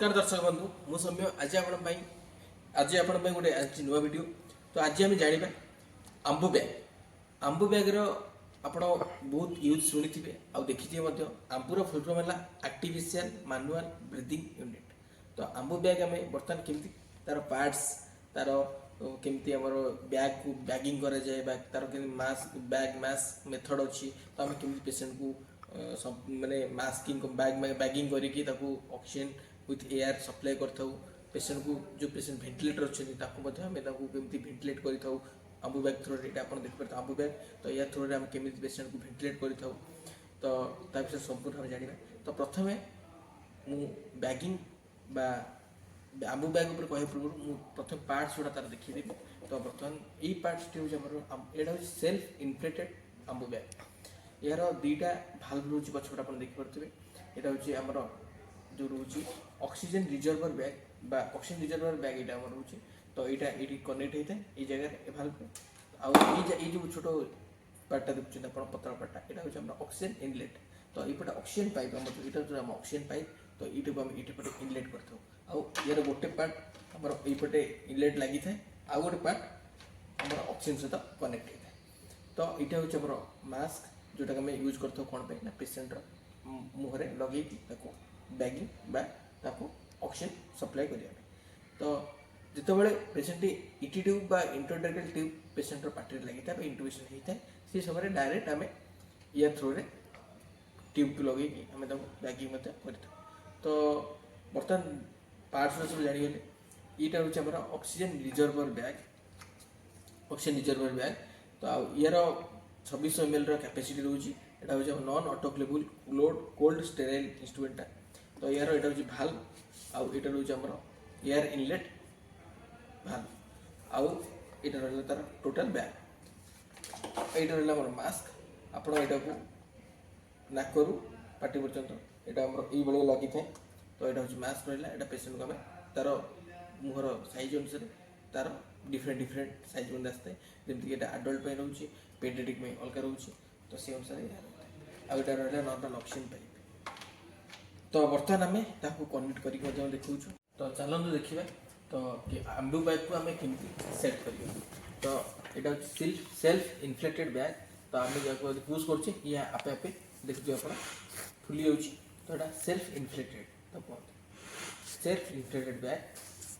नमस्कार दर्शक बंधु मु सौम्य आज आपण गोटे नुआ वीडियो। तो आज आम जाना आंबु बैग। आंबु बैग आपण बहुत यूज शुणी आउ देखिए आंबुर फुल फॉर्म है आर्टिफिशियल मैनुअल ब्रीथिंग यूनिट। तो आंबु बैग आम बर्तमान केमती तार पार्ट्स तार केमती आमर बैग को बैगिंग करा जाए तार मास्क बैग मास्क मेथड अच्छी। तो आम केमती पेशेंट को माने मास्किंग बैगिंग करके ऑक्सीजन विथ एयर सप्लाई कर पेशेंट को जो पेशेंट भेंटिलेटर अच्छे आम केमती भेंटिलेट कर आंबु बैग थ्रो ये आप देखिए आंबु बैग। तो या थ्रो आम केमी पेशेंट को भेंटिलेट कर तो विषय संपूर्ण आम जाना। तो प्रथम मु बैगिंग बा आंबु बैग कह पूर्व मु प्रथम पार्ट्स गुड़ा तार देखीदेवी। तो बर्तमान यही पार्ट्स यहाँ सेल्फ इनफ्लेटेड आंबु बैग। यार दुईटा भाल्व रोचे पछपट आप देखिपे। यहाँ हूँ आमर जो रोचे ऑक्सीजन रिजर्वर बैग बा ऑक्सीजन रिजर्वर बैग यहाँ रोचे। तो यहाँ ये कनेक्ट होता है ये जगह भाल्व आई जो छोट पार्टा देखते आप पतला पार्टा यहाँ हूँ ऑक्सीजन इनलेट। तो ये ऑक्सीजन पाइप जो ऑक्सीजन पाइप। तो ये पटे इनलेट कर यार गोटे पार्ट आम ये इनलेट लगी था आउ गोटे पार्ट आम ऑक्सीजन सहित कनेक्ट होता है। तो यहाँ हूँ आम मास्क जोटा आम यूज कर कौन पे ना पेशेंटर मुहरे लगे बैगिंग ऑक्सीजन सप्लाई करने। तो जितेबाला पेशेंट इटी ट्यूब बा इंट्राट्रेकल ट्यूब पेशेंटर पार्टी लगी था इंट्यूबेशन होता है से समय डायरेक्ट आम या थ्रो ट्यूब को लगे आम बैगिंग कर। तो बर्तमान पार्ट्स सब जानीगले यहाँ हूँ आम oxygen reservoir bag oxygen reservoir bag. तो यार 2600 ml कैपेसिटी रोचे। यहाँ हूँ नॉन ऑटोक्लेबल कोल्ड स्टेराइल इंस्ट्रूमेंटा। तो यार यहाँ हूँ भाल्व आउ यहाँ हूँ आम एयर इनलेट भाल्व आउ यहाँ रहा तार टोटाल बैग। यहाँ रहा मास्क आपण यहाँ को नाकरू पार्टी पर्यंत यहाँ आम ये लगी था। तो यहाँ हूँ मास्क रहा यहाँ पेशेंट को आम तार मुहर साइज अनुसार तार डिफरेंट साइज बंद आसता है जमीक यहाँ आडल्ट रोचे पेडियाट्रिक में अलग रोचे। तो से अनुसार यहाँ रहा नॉर्मल ऑक्सीजन पाइप। तो बर्तमान आम कनेक्ट कर देखा। तो चलते देखा तो आंबु बैग को आम केमती सेट कर। तो यहाँ हूँ सेल्फ इनफ्लेटेड बैग। तो आम जहाँ यूज कर आपे आपे देखिए आप फुली जाऊँगी। तो यहाँ सेल्फ इनफ्लेटेड तो कहते सेल्फ इनफ्लेटेड बैग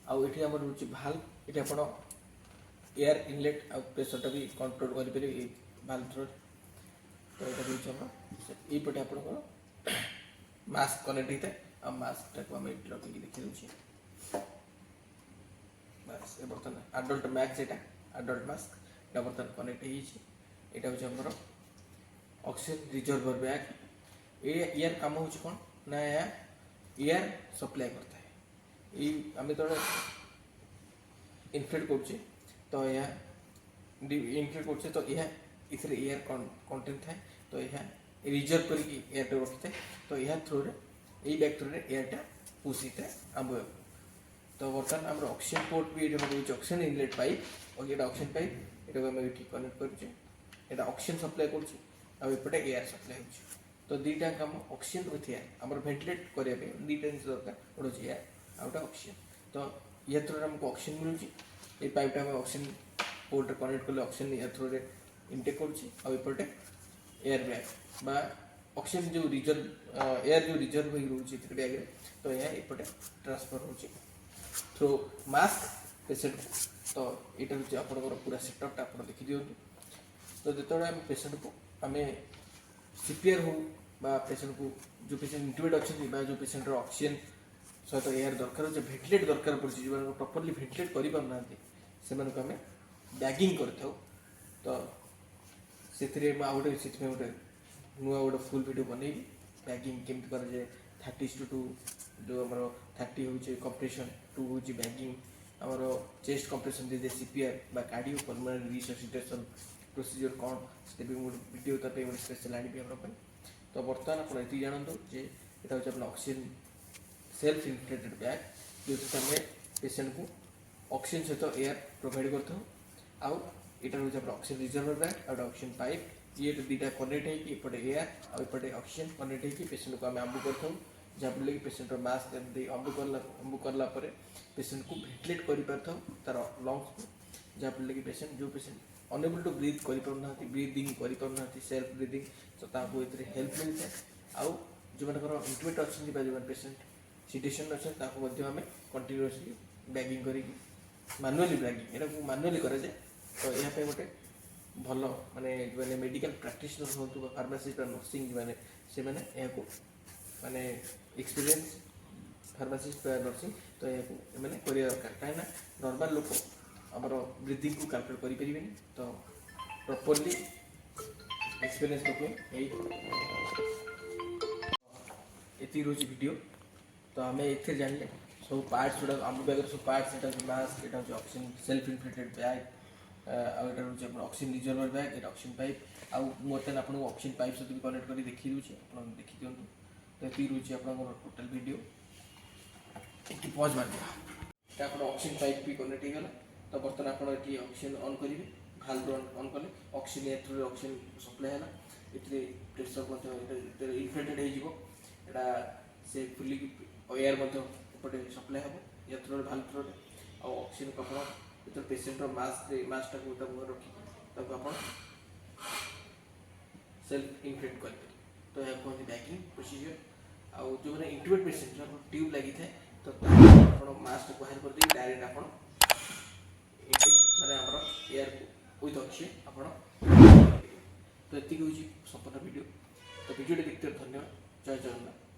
आउ ये आम रोचे भाल्व ये आप एयर इनलेट आउ प्रेसरटा भी कंट्रोल करेंगे भाल्व थ्रो। तो यहाँ हूँ यपटे आप मास्क कनेक्ट होता है आ मास्क टाक आम लगे देखी दूसरी बस ये बर्तमान आडल्ट मैक्स यहाँ आडल्ट मास्क यहाँ बर्तमान कनेक्ट यहाँ हूँ आमर ऑक्सीजन रिजर्वर बैग। ये यार कम हो कौन ना एयर सप्लाई करता है ये आम तो इनफ्लेट कर। तो यह इनफ्लेट कर तो यह इसे एयर कंटेंट था। तो यह रिजर्व करके एयर रखी था। तो यह थ्रो यही बैग थ्रो एयरटा पुश होता है आंबु बैग। तो बर्तमान आम ऑक्सीजन पोर्ट भी ये ऑक्सीजन इनलेट पाइप और ये ऑक्सीजन पाइप ये आम ये कनेक्ट कर ऑक्सीजन सप्लाई करपटे एयर सप्लाई हो। तो दुईटा कम ऑक्सीजन विथ एयर आम भेंटिलेट करने दुईटा जिन दरकार गोटे एयर आउट ऑक्सीजन। तो या थ्रो आमको ऑक्सीजन मिलूँ ये पाइपटा आम ऑक्सीजन पोर्ट कनेक्ट कले ऑक्सीजन या थ्रो इनटेक करपटे एयर बैग बा ऑक्सीजन जो रिजर्व एयर जो रिजर्व हो रोचे बैग। तो यह एपटे ट्रांसफर हो थ्रो मास्क पेशेंट। तो यहाँ हूँ आप पूरा सेटअपटा आप देखी दिखाँ। तो जो आम पेशेंट को आम सीपीआर हो पेशेंट को जो पेशेंट इंट्यूबेट अच्छा जो पेशेंट ऑक्सीजन सहित एयर दरकार जो भेंटिलेट दरकार पड़े जो प्रॉपर्ली भेंटिलेट कर पारना से आम बैगिंग कर। तो से गोटे नुआ गोटे फुल वीडियो बनईबी बैगिंग केमती कर 30:2 जो आम 30 हूँ कंप्रेशन 2 हूँ बैगिंग आमर चेस्ट कंप्रेशन दे सीपीआर बा कार्डियो पल्मोनरी रिससिटेशन प्रोसीजर कौन से वीडियो गोटे स्पेशल आनी आम। तो बर्तमान आप ये जानते जे यहाँ हूँ अपना ऑक्सीजन सेल्फ इनफ्लेटेड बैग जो आम पेशेंट को ऑक्सीजन सहित एयर प्रोवाइड कर। आउ यहाँ हूँ आप oxygen reservoir bag out oxygen pipe ये दुईटा कनेक्ट होपटे एयर आउटे ऑक्सीजन कनेक्ट हो पेशेंट को आम आंबु कर। जहाँफल कि पेसेंटर मास्क एमती अम्बु करला पेसेंट को भेंटिलेट कर तार लंग्स को जहाँफल कि पेसेंट जो पेसेंट अनेबल टू ब्रीथ कर ब्रीदिंग कर सेल्फ ब्रीदिंग तो ये हेल्प मिलता है आउ जो इंटीमेट अच्छा जो पेसेंट सिचुएशन अच्छा आम कंटिन्यूअसली बैगिंग कर मैनुअली बैगिंग यहाँ मैनुअली कराए तो यहाँ गोटे भल माने जो मेडिकल प्रैक्टिशनर हूँ फार्मासिस्ट नर्सिंग मैंने से मैंने माने एक्सपीरियंस फार्मासिस्ट नर्सिंग तो यहाँ मैंने कर दरकार कहीं नॉर्मल लोक आमर ब्रीदिंग को कैलकुलेट करें तो प्रॉपर्ली एक्सपीरियंस लोक ये रोज वीडियो तो आम ए जानले सब पार्ट्स गुड़ा आम बैग सब पार्ट्स यहाँ मास्क यहाँ हूँ ऑक्सीजन सेल्फ इनफ्लेटेड बैग आटा हूँ ऑक्सीजन रिजर्वर बैग ये ऑक्सीजन पाइप आउ बर्तमान आपको ऑक्सीजन पाइप सहित भी कनेक्ट कर देखी दूसरी आप देखी दिखाँ तो ये रोचे आप टोटाल वीडियो पॉज मार दिया आप ऑक्सीजन पाइप भी कनेक्ट होगा तो बर्तमान आप ऑक्सीजन ऑन करेंगे भाल्व ऑन कले ऑक्सीजन थ्रू ऑक्सीजन सप्लाई है ये प्रेसर इनफ्लेटेड होगा से फुल एयर एपटे सप्लाई हम या थ्रू भाल्व थ्रू ऑक्सीजन को आप पेसेंटर मास्क टाक रखी आप सेल्फ इनफ्लेट करेंगे तो यह कहते बैगिंग प्रोसीजर आउ जो मैंने इंटुबेट पेसेंट जो ट्यूब लगी था तो आप मास्क बाहर कर दी डायरेक्ट आप मैंने एयर विथ ऑक्सीजन आप तो ये हूँ संपूर्ण वीडियो तो वीडियो देखते धन्यवाद जय जगन्नाथ।